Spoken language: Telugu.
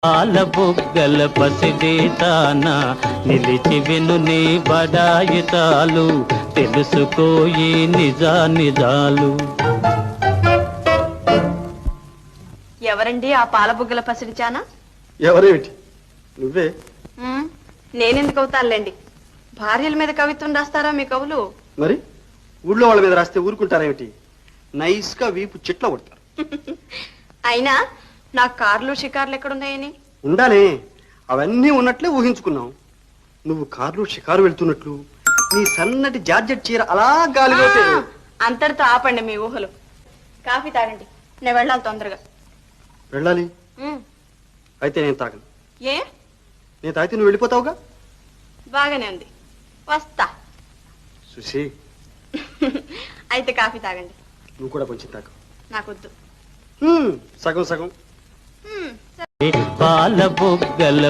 పాల బుగ్గల పసిదేతాన నిలిచి విను నీ బడాయితాలు తెలుసుకోయి నిజాలు. ఎవరండి ఆ పాల బుగ్గల పసిడిచానా? ఎవరేమిటి నువ్వే? నేనెందుకు అవుతానులేండి. భార్యల మీద కవిత్వం రాస్తారా మీ కవులు? మరి ఊళ్ళో వాళ్ళ మీద రాస్తే ఊరుకుంటారేమిటి? నైస్ గా వీపు చెట్ల కొడతారు. అయినా నా కార్లు షికార్లు ఎక్కడున్నాయని? ఉండాలి, అవన్నీ ఉన్నట్లే ఊహించుకున్నాం. నువ్వు కార్లు షికారు వెళ్తున్నట్లు నీ సన్నటి జార్జెట్ చీర అలా గాలిలో అంతటితో ఆపండి మీ ఊహలు. కాఫీ తాగండి, నేను వెళ్ళాలి తొందరగా. వెళ్ళాలి? అయితే నేను తాగను. ఏ? నేను తాగితే నువ్వు వెళ్ళిపోతావుగా. బాగానే ఉంది, వస్తా. సుశీ, అయితే కాఫీ తాగండి. నువ్వు కూడా కొంచెం తాగు. నాకొద్దు. సగం సగం. పాల బుగ్గల